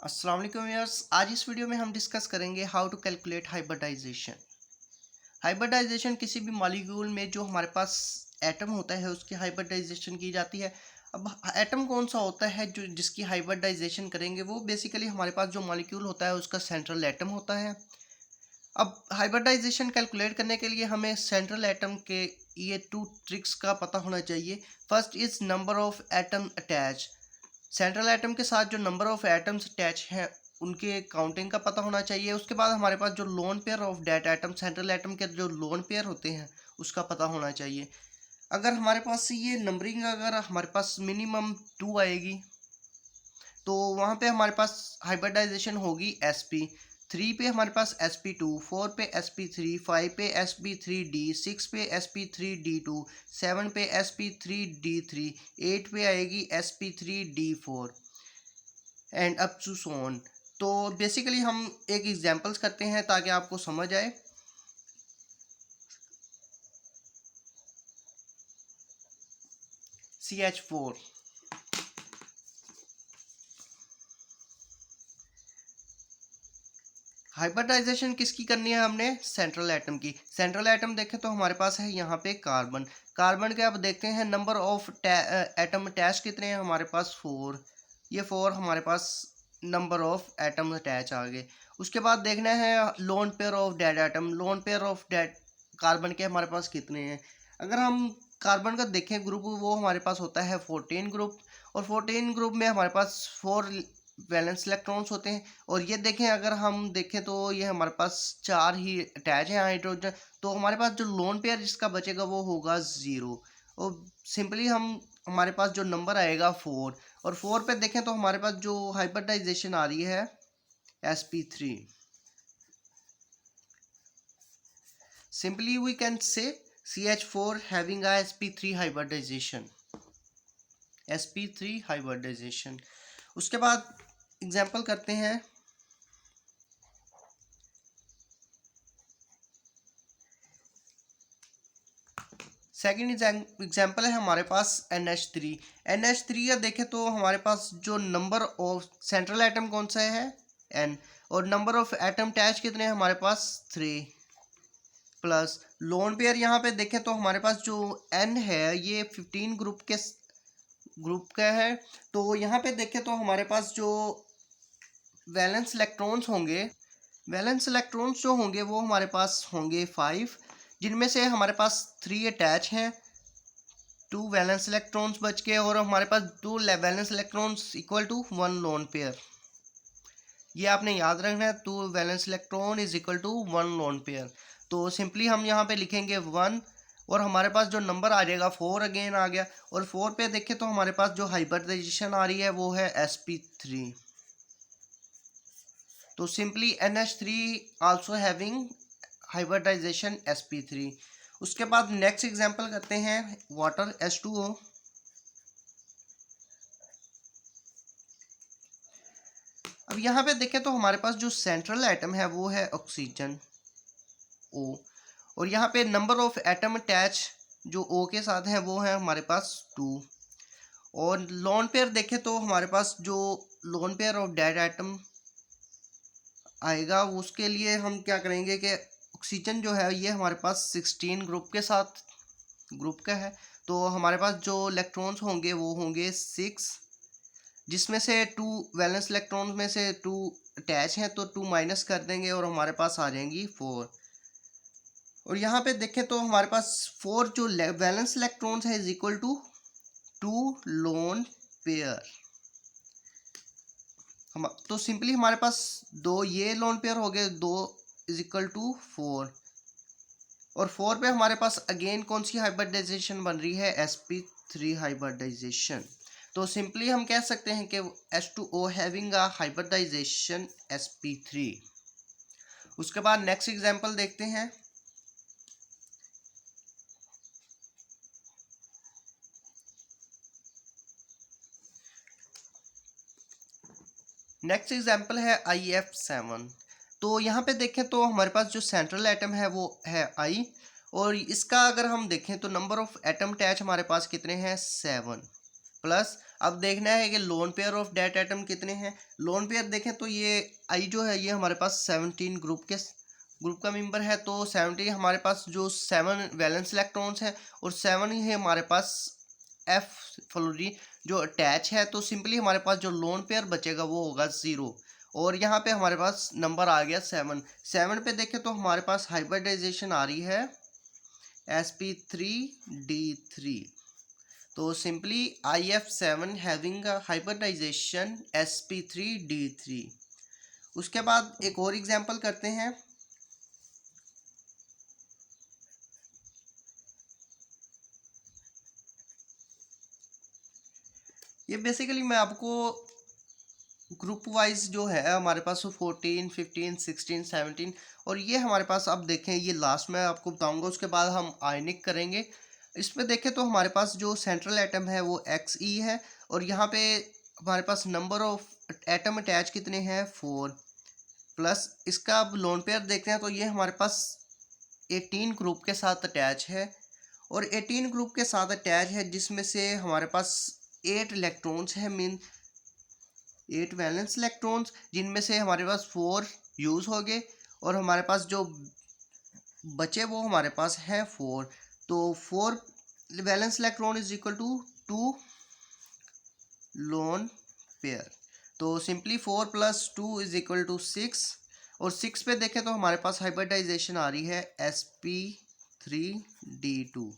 अस्सलाम वालेकुम व्यूअर्स। आज इस वीडियो में हम डिस्कस करेंगे how to calculate hybridisation. Hybridisation किसी भी मॉलिक्यूल में जो हमारे पास एटम होता है उसकी हाइब्रिडाइजेशन की जाती है। अब एटम कौन सा होता है जो जिसकी हाइब्रिडाइजेशन करेंगे, वो बेसिकली हमारे पास जो मॉलिक्यूल होता है उसका सेंट्रल एटम होता है। अब हाइब्रिडाइजेशन कैलकुलेट करने के लिए हमें सेंट्रल एटम के ये टू ट्रिक्स का पता होना चाहिए। First is number of atom attach. Central atom के साथ जो नंबर ऑफ एटम्स अटैच हैं उनके काउंटिंग का पता होना चाहिए। उसके बाद हमारे पास जो lone pair of that atom, central atom के जो लोन पेयर होते हैं उसका पता होना चाहिए। अगर हमारे पास ये नंबरिंग अगर हमारे पास मिनिमम 2 आएगी तो वहाँ पे हमारे पास हाइब्रिडाइजेशन होगी sp। 3 पे हमारे पास sp2, 4 पे sp3, 5 पे sp3d, 6 पे sp3d2, 7 पे sp3d3, 8 पे आएगी sp3d4 and up to so on. तो बेसिकली हम एक एग्जांपल्स करते हैं ताकि आपको समझ आए। CH4, हाइब्रिडाइजेशन किसकी करनी है हमने? सेंट्रल एटम की। सेंट्रल एटम देखें तो हमारे पास है यहाँ पे कार्बन। कार्बन के अब देखते हैं नंबर ऑफ एटम अटैच कितने हैं हमारे पास? 4। ये 4 हमारे पास नंबर ऑफ एटम अटैच आ गए। उसके बाद देखना है loan pair of dead atom. Loan pair of dead carbon के हमारे पास कितने हैं? अगर हम कार्बन का देखें ग्रुप, वो हमारे पास होता है 14 ग्रुप। और 14 ग्रुप में हमारे पास 4 वैलेंस इलेक्ट्रॉन्स होते हैं। और ये देखें, अगर हम देखें तो ये हमारे पास 4 ही अटैच हैं हाइड्रोजन। तो हमारे पास जो लोन पेयर जिसका बचेगा वो होगा 0। और सिंपली हम हमारे पास जो नंबर आएगा 4। और 4 पे देखें तो हमारे पास जो हाइब्रिडाइजेशन आ रही है sp3। Simply we can say CH4 having a sp3 hybridization। sp3 hybridization। उसके बाद एग्जांपल करते हैं। सेकेंड एग्जाम्पल है हमारे पास NH3। NH3 या देखें तो हमारे पास जो नंबर ऑफ सेंट्रल एटम कौन सा है? N। और नंबर ऑफ एटम अटैच कितने हैं हमारे पास? 3। प्लस लोन पेयर यहाँ पे देखें तो हमारे पास जो N है ये 15 ग्रुप का है। तो यहाँ पे देखें तो हमारे पास जो वैलेंस इलेक्ट्रॉन्स होंगे, वैलेंस इलेक्ट्रॉन्स जो होंगे वो हमारे पास होंगे 5, जिनमें से हमारे पास 3 अटैच हैं। 2 वैलेंस इलेक्ट्रॉन्स बच के और हमारे पास 2 valence electrons equal to 1 lone pair. ये आपने याद रखना है, 2 valence electron is equal to 1 lone pair. तो सिंपली हम यहाँ पे लिखेंगे 1 और हमारे पास जो नंबर आ जाएगा 4 अगेन आ गया। और 4 पे देखें तो हमारे पास जो हाइब्रिडाइजेशन आ रही है वो है sp3। तो simply NH3 also having hybridisation sp3। उसके बाद नेक्स्ट एग्जांपल करते हैं वाटर H2O। अब यहाँ पे देखें तो हमारे पास जो सेंट्रल एटम है वो है ऑक्सीजन O। और यहाँ पे नंबर ऑफ एटम अटैच जो O के साथ है वो है हमारे पास 2। और लोन पेयर देखें तो हमारे पास जो lone pair of dead atom आएगा उसके लिए हम क्या करेंगे कि ऑक्सीजन जो है ये हमारे पास 16 ग्रुप के साथ ग्रुप का है। तो हमारे पास जो इलेक्ट्रॉन्स होंगे वो होंगे 6, जिसमें से 2 वैलेंस इलेक्ट्रॉन्स में से 2 अटैच हैं तो 2 माइनस कर देंगे और हमारे पास आ जाएंगी 4। और यहाँ पे देखें तो हमारे पास 4 जो वैलेंस इलेक्ट्रॉन्स है is equal to 2 lone pair. हम तो सिंपली हमारे पास 2 ये लोन पेयर हो गए, 2 इज इक्वल टू 4। और 4 पे हमारे पास अगेन कौन सी हाइब्रिडाइजेशन बन रही है? sp3 hybridisation. तो सिंपली हम कह सकते हैं कि H2O having a hybridisation sp3। उसके बाद नेक्स्ट एग्जांपल देखते हैं। नेक्स्ट एग्जांपल है IF7। तो यहाँ पे देखें तो हमारे पास जो सेंट्रल एटम है वो है I। और इसका अगर हम देखें तो नंबर ऑफ एटम अटैच हमारे पास कितने हैं? 7। प्लस अब देखना है कि lone pair of that atom कितने हैं। लोन पेयर देखें तो ये आई जो है ये हमारे पास 17 ग्रुप का मेंबर है, तो 17 हमारे पास जो 7 वैलेंस इलेक्ट्रॉन्स हैं और 7 ही है हमारे पास एफ फ्लोरीन जो अटैच है। तो सिंपली हमारे पास जो लोन पेयर बचेगा वो होगा 0, और यहाँ पे हमारे पास नंबर आ गया 7 पे देखें तो हमारे पास हाइब्रिडाइजेशन आ रही है sp3d3। तो simply IF7 having hybridisation sp3d3। उसके बाद एक और एग्जांपल करते हैं। ये बेसिकली मैं आपको ग्रुप वाइज जो है हमारे पास 14, 15, 16, 17, और ये हमारे पास अब देखें ये लास्ट में आपको बताऊंगा, उसके बाद हम आयनिक करेंगे। इसमें देखें तो हमारे पास जो सेंट्रल एटम है वो XE है, और यहाँ पे हमारे पास नंबर ऑफ एटम अटैच कितने हैं 4, प्लस इसका अब लोन पेयर देखते हैं तो ये हमारे पास 18 ग्रुप के साथ अटैच है, और 18 ग्रुप के साथ अटैच है जिसमें से हमारे पास 8 इलेक्ट्रॉन्स हैं, मीन 8 वैलेंस इलेक्ट्रॉन्स, जिनमें से हमारे पास 4 यूज़ हो गए और हमारे पास जो बचे वो हमारे पास है 4। तो 4 valence electron is equal to 2 lone pair. तो सिंपली 4 + 2 इज इक्वल टू 6, और 6 पे देखें तो हमारे पास हाइब्रिडाइजेशन आ रही है sp3d2।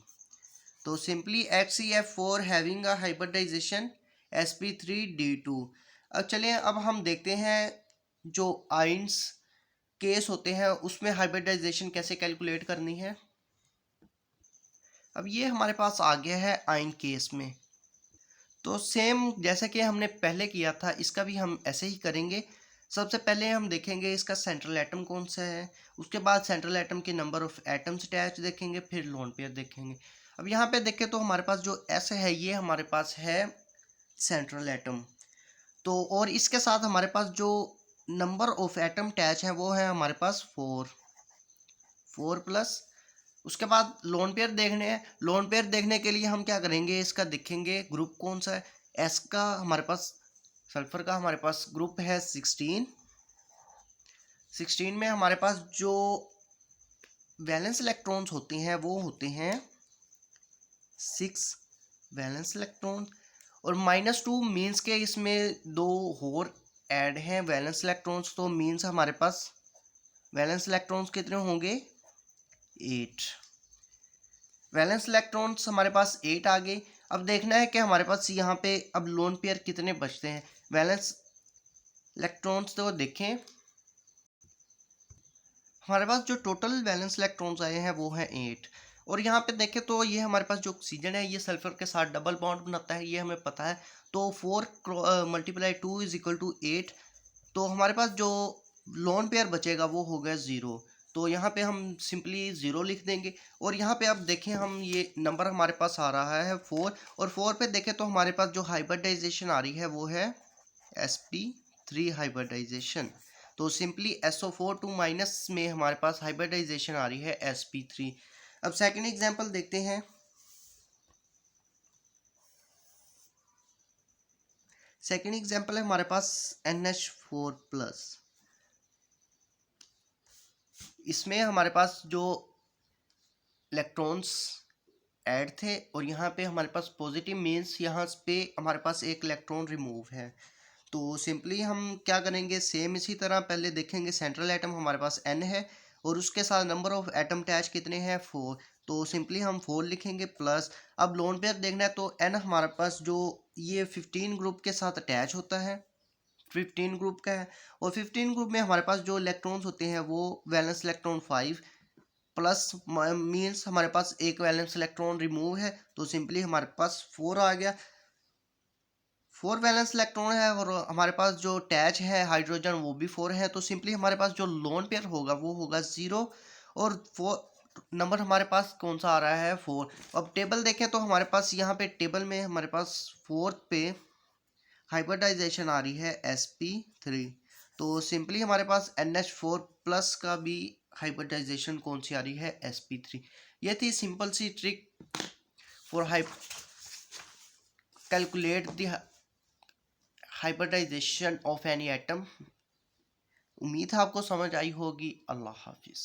तो simply HCF4 having a hybridisation sp3d2। अब चलिए अब हम देखते हैं जो आइंस केस होते हैं उसमें हाइब्रिडाइजेशन कैसे कैलकुलेट करनी है। अब ये हमारे पास आ गया है आइन केस में, तो सेम जैसे कि हमने पहले किया था इसका भी हम ऐसे ही करेंगे। सबसे पहले हम देखेंगे इसका सेंट्रल एटम कौन सा है, उसके बाद सेंट्रल एटम के नंबर ऑफ एटम्स अटैच देखेंगे, फिर लोन पेयर देखेंगे। अब यहाँ पे देखें तो हमारे पास जो S है ये हमारे पास है सेंट्रल एटम, तो और इसके साथ हमारे पास जो नंबर ऑफ एटम अटैच है वो है हमारे पास 4 प्लस। उसके बाद लोन पेयर देखने हैं। लोन पेयर देखने के लिए हम क्या करेंगे, इसका देखेंगे ग्रुप कौन सा है। एस का हमारे पास सल्फर का हमारे पास ग्रुप है 16 में हमारे पास जो वैलेंस इलेक्ट्रॉन्स होते हैं वो होते हैं 6 वैलेंस इलेक्ट्रॉन, और -2 मीन्स के इसमें 2 और ऐड हैं वैलेंस इलेक्ट्रॉन्स, तो मीन्स हमारे पास वैलेंस इलेक्ट्रॉन्स कितने होंगे 8। वैलेंस इलेक्ट्रॉन्स हमारे पास 8 आ गए। अब देखना है कि हमारे पास यहाँ पे अब लोन पेयर कितने बचते हैं। वैलेंस इलेक्ट्रॉन्स तो देखें हमारे पास जो टोटल वैलेंस इलेक्ट्रॉन्स आए हैं वो है 8, और यहाँ पे देखें तो ये हमारे पास जो ऑक्सीजन है ये सल्फर के साथ डबल बॉन्ड बनाता है, ये हमें पता है। तो 4 × 2 इज इक्वल टू 8, तो हमारे पास जो लोन पेयर बचेगा वो हो गया 0, तो यहाँ पे हम सिंपली 0 लिख देंगे। और यहाँ पे अब देखें हम ये नंबर हमारे पास आ रहा है 4, और 4 पे देखें तो हमारे पास जो हाइब्रिडाइजेशन आ रही है वो है sp3 हाइब्रिडाइजेशन। तो सिंपली SO4 में हमारे पास हाइब्रिडाइजेशन आ रही है sp3। अब सेकंड एग्जांपल देखते हैं। सेकंड एग्जांपल है हमारे पास NH4+। इसमें हमारे पास जो इलेक्ट्रॉन्स ऐड थे और यहाँ पे हमारे पास पॉजिटिव मीन्स यहाँ पे हमारे पास एक इलेक्ट्रॉन रिमूव है। तो सिंपली हम क्या करेंगे, सेम इसी तरह पहले देखेंगे सेंट्रल एटम हमारे पास N है और उसके साथ नंबर ऑफ एटम अटैच कितने हैं 4, तो सिंपली हम 4 लिखेंगे प्लस। अब लोन पेयर देखना है तो N हमारे पास जो ये 15 ग्रुप के साथ अटैच होता है, 15 ग्रुप का है, और 15 ग्रुप में हमारे पास जो इलेक्ट्रॉन्स होते हैं वो वैलेंस इलेक्ट्रॉन 5 प्लस मीन्स हमारे पास एक वैलेंस इलेक्ट्रॉन रिमूव है, तो सिंपली हमारे पास 4 आ गया। 4 वैलेंस इलेक्ट्रॉन है और हमारे पास जो अटैच है हाइड्रोजन वो भी 4 है, तो सिंपली हमारे पास जो लोन पेयर होगा वो होगा 0, और 4 नंबर हमारे पास कौन सा आ रहा है 4। अब टेबल देखें तो हमारे पास यहाँ पे टेबल में हमारे पास 4th पे हाइब्रिडाइजेशन आ रही है sp3, तो सिंपली हमारे पास NH4+ का भी हाइब्रिडाइजेशन कौन सी आ रही है sp3। ये थी सिंपल सी trick for calculate the hybridisation of any atom. उम्मीद है आपको समझ आई होगी। अल्लाह हाफिज़।